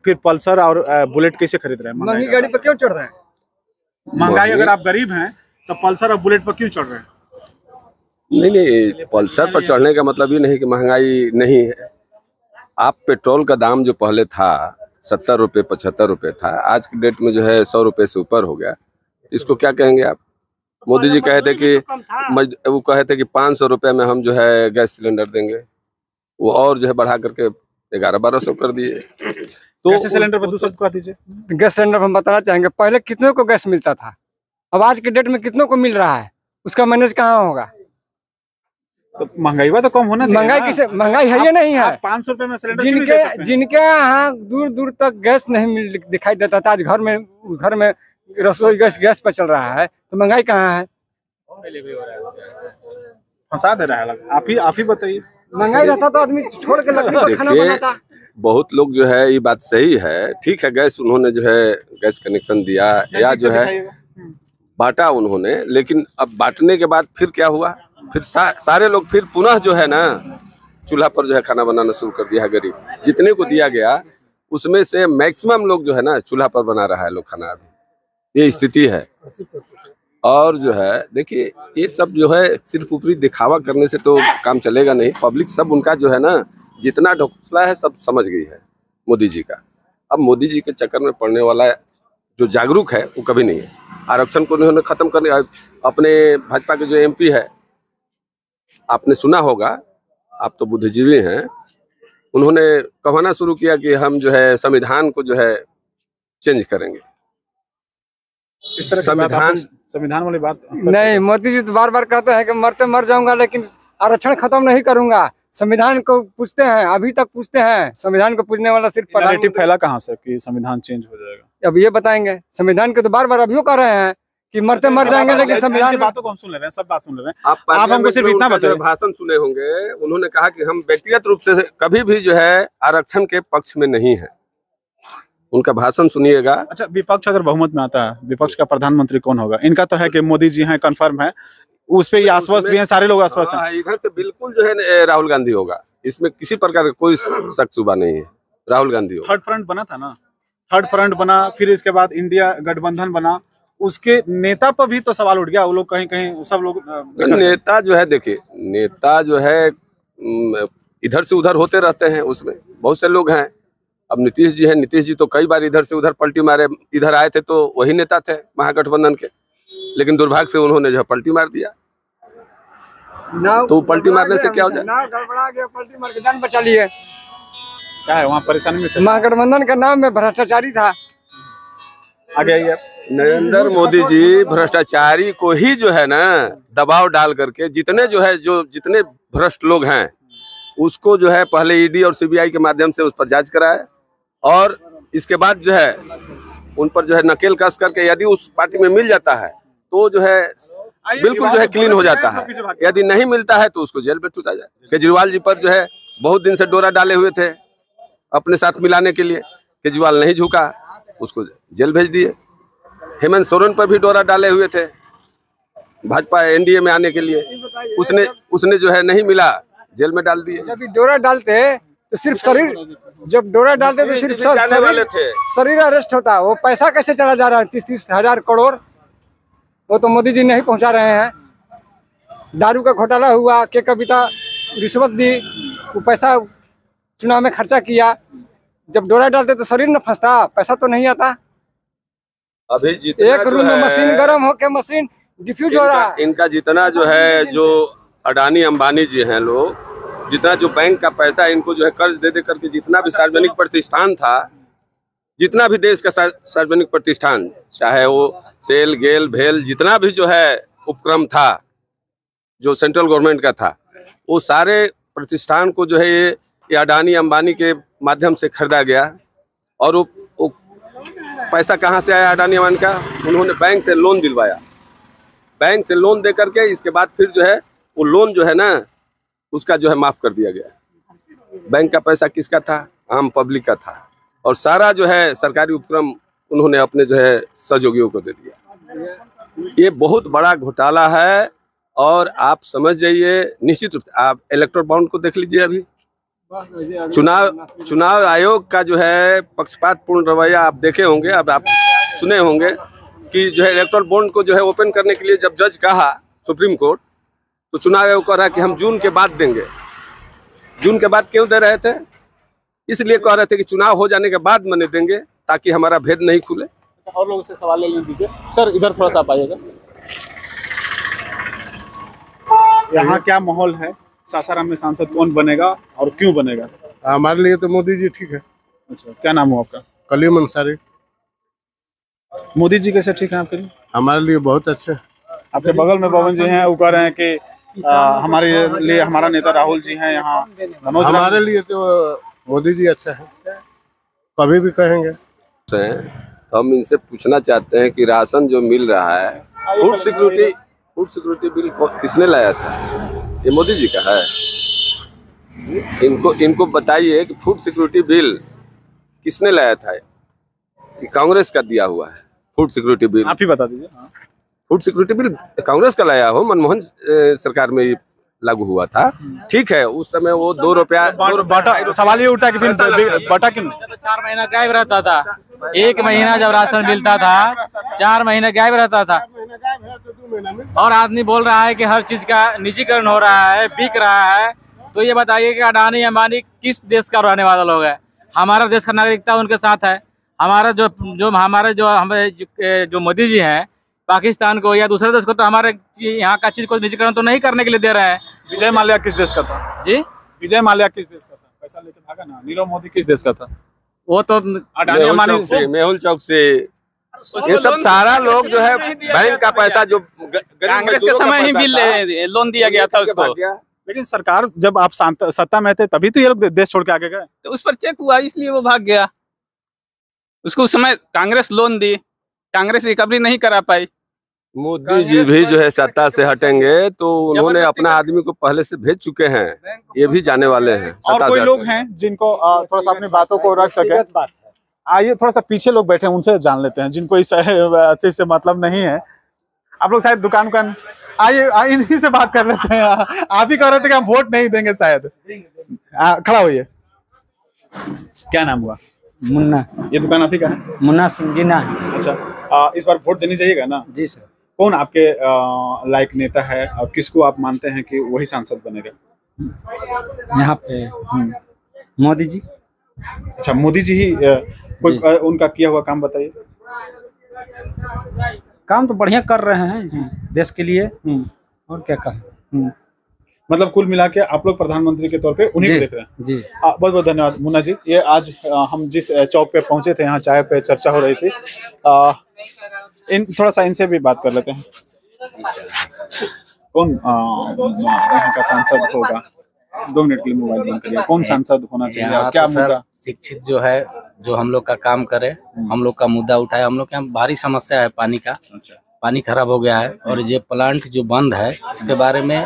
फिर पल्सर और बुलेट कैसे खरीद रहे हैं? महंगी गाड़ी पर क्यों चढ़ रहे हैं? महंगाई, अगर आप गरीब हैं तो पल्सर और बुलेट पर क्यों चढ़ रहे हैं? नहीं, पल्सर पर चढ़ने का मतलब ये नहीं कि महंगाई नहीं है। आप पेट्रोल का दाम जो पहले था 70 रुपये 75 रुपये था, आज की डेट में जो है 100 रुपये से ऊपर हो गया। इसको क्या कहेंगे आप? मोदी जी कहे थे कि वो कहे थे कि 500 रुपये में हम जो है गैस सिलेंडर देंगे, वो और जो है बढ़ा करके 1100-1200 कर दिए। तो गैस सिलेंडर पर 200 कह दीजिए। गैस सिलेंडर हम बताना चाहेंगे, पहले कितने को गैस मिलता था, अब आज के डेट में कितनों को मिल रहा है, उसका मैनेज कहाँ होगा? तो महंगाई तो कम होना चाहिए। महंगाई किसे? महंगाई है या नहीं है? 500 रुपये में सिलेंडर जिनके यहाँ दूर दूर तक गैस नहीं दिखाई देता था, आज घर में रसोई गैस पर चल रहा है, तो महंगाई कहाँ है? फंसा दे रहा है। आप ही बताइए। महंगाई रहता तो आदमी छोड़ के लकड़ी पर खाना बनाता। बहुत लोग जो है, ये बात सही है, ठीक है, गैस उन्होंने जो है गैस कनेक्शन दिया या जो है बांटा उन्होंने, लेकिन अब बांटने के बाद फिर क्या हुआ? फिर सारे लोग फिर पुनः जो है ना चूल्हा पर जो है खाना बनाना शुरू कर दिया है। गरीब जितने को दिया गया उसमें से मैक्सिमम लोग जो है ना चूल्हा पर बना रहा है लोग खाना, अभी ये स्थिति है। और जो है देखिए, ये सब जो है सिर्फ ऊपरी दिखावा करने से तो काम चलेगा नहीं। पब्लिक सब उनका जो है ना जितना ढोसला है सब समझ गई है मोदी जी का। अब मोदी जी के चक्कर में पड़ने वाला जो जागरूक है वो कभी नहीं है। आरक्षण को उन्होंने खत्म करने, अपने भाजपा के जो एमपी है, आपने सुना होगा, आप तो बुद्धिजीवी हैं, उन्होंने कहना शुरू किया कि हम जो है संविधान को जो है चेंज करेंगे। इस तरह संविधान वाली बात नहीं। मोदी जी तो बार बार कहते हैं कि मरते मर जाऊंगा लेकिन आरक्षण खत्म नहीं करूंगा। संविधान को पूछते हैं, अभी तक पूछते हैं। संविधान को पूछने वाला सिर्फ नैरेटिव फैला कहाँ से कि संविधान चेंज हो जाएगा? अब ये बताएंगे। संविधान के तो बार बार अभियोग कर रहे हैं कि मरते मर जाएंगे, लेकिन संविधान की बातों को हम सुन ले रहे हैं, सब बात सुन ले रहे हैं। आप हमको सिर्फ इतना बताइए। भाषण सुने होंगे, उन्होंने कहा कि हम व्यक्तिगत रूप से कभी भी जो है आरक्षण के पक्ष में नहीं है। उनका भाषण सुनिएगा। अच्छा, विपक्ष अगर बहुमत में आता है, विपक्ष का प्रधानमंत्री कौन होगा? इनका तो है कि मोदी जी हैं, कंफर्म है, उस पे आश्वस्त भी हैं, सारे लोग आश्वस्त हैं। इधर से बिल्कुल जो है राहुल गांधी होगा, इसमें किसी प्रकार का कोई शक शुबा नहीं है। राहुल गांधी होगा। थर्ड फ्रंट बना था ना, थर्ड फ्रंट बना, फिर इसके बाद इंडिया गठबंधन बना, उसके नेता पर भी तो सवाल उठ गया। वो लोग कहीं सब लोग नेता जो है, देखिए नेता जो है इधर से उधर होते रहते हैं, उसमें बहुत से लोग हैं। अब नीतीश जी हैं, नीतीश जी तो कई बार इधर से उधर पलटी मारे, इधर आए थे तो वही नेता थे महागठबंधन के, लेकिन दुर्भाग्य से उन्होंने जो पलटी मार दिया। तो पलटी मारने से क्या हो जाए? गड़बड़ा गया, पलटी मार के जान बचा लिए। क्या है वहाँ परेशानी में? महागठबंधन का नाम में भ्रष्टाचारी था। आगे आइए। नरेंद्र मोदी जी भ्रष्टाचारी को ही जो है ना दबाव डाल करके जितने भ्रष्ट लोग हैं उसको जो है पहले ईडी और सीबीआई के माध्यम से उस पर जांच कराए, और इसके बाद जो है उन पर जो है नकेल कस करके यदि उस पार्टी में मिल जाता है तो जो है बिल्कुल जो है क्लीन हो जाता है। यदि नहीं मिलता है तो उसको जेल में ठूसा जाए। केजरीवाल जी पर जो है बहुत दिन से डोरा डाले हुए थे अपने साथ मिलाने के लिए, केजरीवाल नहीं झुका, उसको जेल भेज दिए। हेमंत सोरेन पर भी डोरा डाले हुए थे भाजपा एनडीए में आने के लिए, उसने जो है नहीं मिला, जेल में डाल दिए। जब डोरा डालते तो सिर्फ शरीर, जब डोरा डालते तो सिर्फ शरीर अरेस्ट होता। वो पैसा कैसे चला जा रहा है? 30-30 हजार करोड़ वो तो मोदी जी नहीं पहुंचा रहे हैं। दारू का घोटाला हुआ, के कविता रिश्वत दी, वो पैसा चुनाव में खर्चा किया। जब डोरा डालते तो शरीर न फंसता, पैसा तो नहीं आता। अभी एक रूम में मशीन गर्म होके मशीन डिफ्यूज हो रहा है। इनका जितना जो है, जो अडानी अंबानी जी हैं लोग, जितना जो बैंक का पैसा इनको जो है कर्ज दे दे करके जितना भी सार्वजनिक प्रतिष्ठान था, जितना भी देश का सार्वजनिक प्रतिष्ठान, चाहे वो सेल गेल भेल, जितना भी जो है उपक्रम था जो सेंट्रल गवर्नमेंट का था, वो सारे प्रतिष्ठान को जो है ये अडानी अंबानी के माध्यम से खरीदा गया। और वो पैसा कहाँ से आया अडानी अंबानी का? उन्होंने बैंक से लोन दिलवाया, बैंक से लोन दे करके इसके बाद फिर जो है वो लोन जो है ना उसका जो है माफ कर दिया गया। बैंक का पैसा किसका था? आम पब्लिक का था, और सारा जो है सरकारी उपक्रम उन्होंने अपने जो है सहयोगियों को दे दिया। ये बहुत बड़ा घोटाला है, और आप समझ जाइए। निश्चित रूप से आप इलेक्ट्रोल बॉन्ड को देख लीजिए, अभी चुनाव आयोग का जो है पक्षपातपूर्ण रवैया आप देखे होंगे, अब आप सुने होंगे कि जो है इलेक्टोरल बॉन्ड को जो है ओपन करने के लिए जब जज कहा सुप्रीम कोर्ट, तो चुनाव आयोग कह रहा है कि हम जून के बाद देंगे। जून के बाद क्यों दे रहे थे? इसलिए कह रहे थे कि चुनाव हो जाने के बाद मने देंगे ताकि हमारा भेद नहीं खुले। और लोगों से सवाल ले लीजिए सर, इधर थोड़ा सा आप आइएगा। यहाँ क्या माहौल है? सासाराम में सांसद कौन बनेगा और क्यों बनेगा? हमारे लिए तो मोदी जी ठीक है। अच्छा, क्या नाम हो आपका? कलीम अंसारी। मोदी जी कैसे ठीक है आपके लिए? हमारे लिए बहुत अच्छे। आपके बगल में पवन जी हैं, वो कह रहे हैं कि हमारे लिए हमारा नेता राहुल जी हैं यहाँ। हमारे लिए तो मोदी जी अच्छा है, कभी भी कहेंगे। तो हम इनसे पूछना चाहते हैं कि राशन जो मिल रहा है, फूड सिक्योरिटी बिल किसने लाया था? ये मोदी जी का है। इनको बताइए कि फूड सिक्योरिटी बिल किसने लाया था? ये कांग्रेस का दिया हुआ है फूड सिक्योरिटी बिल। आप ही बता दीजिए। फूड सिक्योरिटी बिल कांग्रेस का लाया हो, मनमोहन सरकार में लागू हुआ था। ठीक है, उस समय वो 2 रुपया बाटा। सवाल ये उठा है कि बाटा क्यों? 4 महीना गायब रहता था। 1 महीना जब राशन मिलता था, 4 महीने गायब रहता था। और आदमी बोल रहा है कि हर चीज का निजीकरण हो रहा है, बिक रहा है। तो ये बताइए कि अडानी अंबानी किस देश का रहने वाला लोग है? हमारा देश का नागरिकता उनके साथ है। हमारा जो मोदी जी हैं, पाकिस्तान को या दूसरे देश को तो हमारे यहाँ का चीज को निजीकरण तो नहीं करने के लिए दे रहे हैं। विजय माल्या किस देश का था जी? विजय माल्या किस देश का था? पैसा लेके भागा ना। नीरव मोदी किस देश का था? वो तो अडानी अंबानी। मेहुल चौक से ये सब सारा लोग जो है बैंक का पैसा जो कांग्रेस के समय ही बिल लोन दिया गया था उसको। लेकिन सरकार जब आप सत्ता में थे तभी तो ये लोग देश छोड़ के आगे गए। तो उस पर चेक हुआ, इसलिए वो भाग गया। उसको उस समय कांग्रेस लोन दी, कांग्रेस रिकवरी नहीं करा पाई। मोदी जी भी जो है सत्ता से हटेंगे तो उन्होंने अपना आदमी को पहले से भेज चुके हैं, ये भी जाने वाले हैं। और कोई लोग हैं जिनको थोड़ा सा अपनी बातों को रख सके? आइए थोड़ा सा पीछे लोग बैठे हैं, उनसे जान लेते हैं जिनको इस अच्छे से मतलब नहीं है। आप लोग शायद दुकान आइए इन्हीं से बात कर लेते हैं। आप ही कह रहे थे कि हम वोट नहीं देंगे शायद। खड़ा होइए। क्या नाम हुआ? मुन्ना। ये दुकान आप ही का है? मुन्ना सिंह जी ना। अच्छा, इस बार वोट देने जाइएगा ना? जी सर। कौन आपके लायक नेता है और किसको आप मानते हैं कि वही सांसद बनेगा यहाँ पे? मोदी जी। अच्छा, मोदी जी ही कोई उनका किया हुआ काम बताइए। काम तो बढ़िया कर रहे हैं देश के लिए, और क्या कहें। मतलब कुल मिला के आप लोग प्रधानमंत्री के तौर पे उन्हीं को देख रहे हैं। जी बहुत बहुत धन्यवाद मुन्ना जी। ये आज हम जिस चौक पे पहुंचे थे, यहाँ चाय पे चर्चा हो रही थी। थोड़ा सा इनसे भी बात कर लेते हैं। कौन यहाँ का सांसद होगा? 2 मिनट के लिए मोबाइल बंद करिए। कौन सांसद होना चाहिए और क्या मुद्दा? शिक्षित जो है, जो हम लोग का काम करे, हम लोग का मुद्दा उठाए। हम लोग के यहाँ भारी समस्या है पानी का। पानी खराब हो गया है और ये प्लांट जो बंद है, इसके बारे में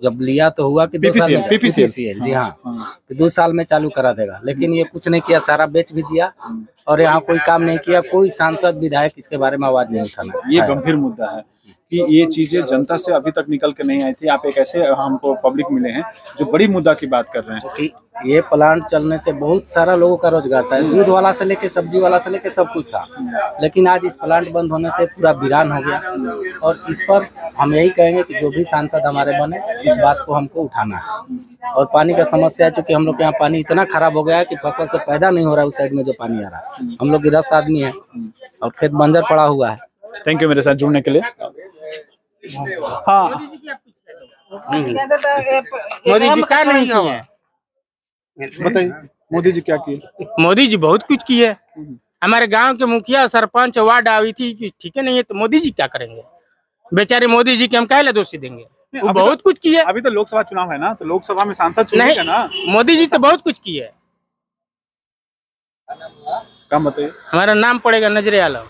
जब लिया तो हुआ कि PPCL जी हाँ, कि 2 साल में चालू करा देगा, लेकिन ये कुछ नहीं किया, सारा बेच भी दिया और यहाँ कोई काम नहीं किया। कोई सांसद विधायक इसके बारे में आवाज नहीं उठाना। ये गंभीर मुद्दा है कि ये चीजें जनता से अभी तक निकल के नहीं आई थी। आप एक ऐसे हमको पब्लिक मिले हैं जो बड़ी मुद्दा की बात कर रहे हैं। क्योंकि ये प्लांट चलने से बहुत सारा लोगों का रोजगार था, दूध वाला से लेके सब्जी वाला से लेके सब कुछ था, लेकिन आज इस प्लांट बंद होने से पूरा वीरान हो गया। और इस पर हम यही कहेंगे कि जो भी सांसद हमारे बने, इस बात को हमको उठाना है। और पानी का समस्या है, चूँकि हम लोग के यहाँ पानी इतना खराब हो गया है कि फसल से पैदा नहीं हो रहा है उस साइड में जो पानी आ रहा है। हम लोग गृहस्थ आदमी है और खेत बंजर पड़ा हुआ है। थैंक यू मेरे साथ जुड़ने के लिए। हाँ, मोदी जी क्या नहीं किए? बताइए मोदी जी क्या किए? मोदी जी बहुत कुछ किए। हमारे गांव के मुखिया, सरपंच, वार्ड आई थी कि ठीक है नहीं है, तो मोदी जी क्या करेंगे? बेचारे मोदी जी के हम काहे दोषी देंगे? वो बहुत कुछ किए। अभी तो लोकसभा चुनाव है ना, तो लोकसभा में सांसद चुनेगा ना। मोदी जी तो बहुत कुछ किए। काम बताइए। हमारा नाम पड़ेगा नजरे आलम।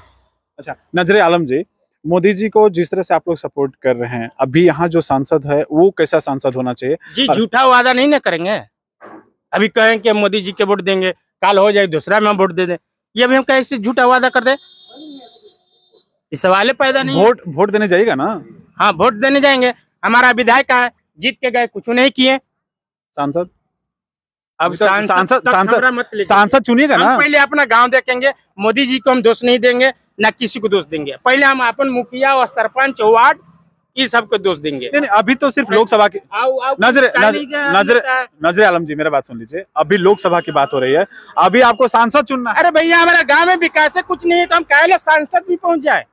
अच्छा, नजरे आलम जी, मोदी जी को जिस तरह से आप लोग सपोर्ट कर रहे हैं, अभी यहाँ जो सांसद है वो कैसा सांसद होना चाहिए? जी झूठा वादा नहीं ना करेंगे। अभी कहें कि मोदी जी के वोट देंगे, काल हो जाए दूसरा में हम वोट दे दें, ये अभी हम कैसे झूठा वादा कर दे? इस सवाल पैदा नहीं। वोट देने जाएगा ना? हाँ, वोट देने जाएंगे। हमारा विधायक है, जीत के गए, कुछ नहीं किए। सांसद अब तो सांसद चुनिएगा ना। हम पहले अपना गांव देखेंगे, मोदी जी को हम दोष नहीं देंगे, ना किसी को दोष देंगे। पहले हम अपन मुखिया और सरपंच वार्ड ये सबको दोष देंगे। नहीं, अभी तो सिर्फ लोकसभा की नजरे आलम जी, मेरा बात सुन लीजिए। अभी लोकसभा की बात हो रही है, अभी आपको सांसद चुनना है। अरे भैया हमारा गांव में विकास है कुछ नहीं है, तो हम कहे सांसद भी पहुंच जाए।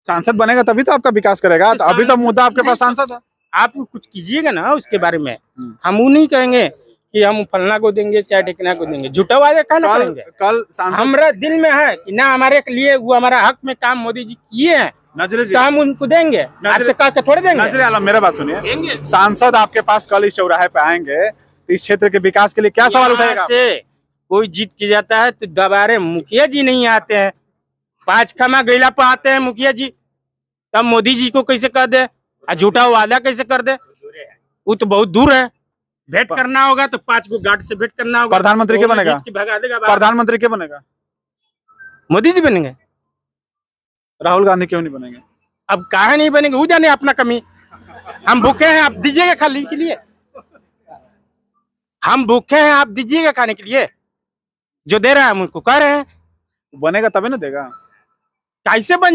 सांसद बनेगा तभी तो आपका विकास करेगा। तो अभी तो मुद्दा आपके पास सांसद है। आप कुछ कीजिएगा ना उसके बारे में। हम वो नहीं कहेंगे कि हम फलना को देंगे चाहे ढिकना को देंगे, झूठा वादे कहना करेंगे। कल सांसद हमारा दिल में है कि ना हमारे लिए वो हमारा हक में काम मोदी जी किए हैं, नजरे जी, तो हम उनको देंगे। आपसे कह के थोड़े देंगे। नजरे आलम, मेरा बात सुनिए। सांसद आपके पास कल इस चौराहे पे आएंगे तो इस क्षेत्र के विकास के लिए क्या सवाल उठाएगा? से कोई जीत की जाता है तो दोबारा मुखिया जी नहीं आते हैं, 5 खमा गैला पे आते हैं मुखिया जी। तब मोदी जी को कैसे कह दे, झूठा वादा कैसे कर दे? वो तो बहुत दूर है, भेंट करना होगा तो 5 को गार्ड से भेंट करना होगा। प्रधानमंत्री के बनेगा? भगा देगा। प्रधानमंत्री के बनेगा? मोदी जी बनेंगे। राहुल गांधी क्यों नहीं बनेंगे? अब काहे नहीं बनेंगे, वो जाने अपना कमी। हम भूखे हैं, आप दीजिएगा खाने के लिए। हम भूखे हैं, आप दीजिएगा खाने के लिए। जो दे रहा है हम उनको कह रहे हैं। बनेगा तभी ना देगा। कैसे बन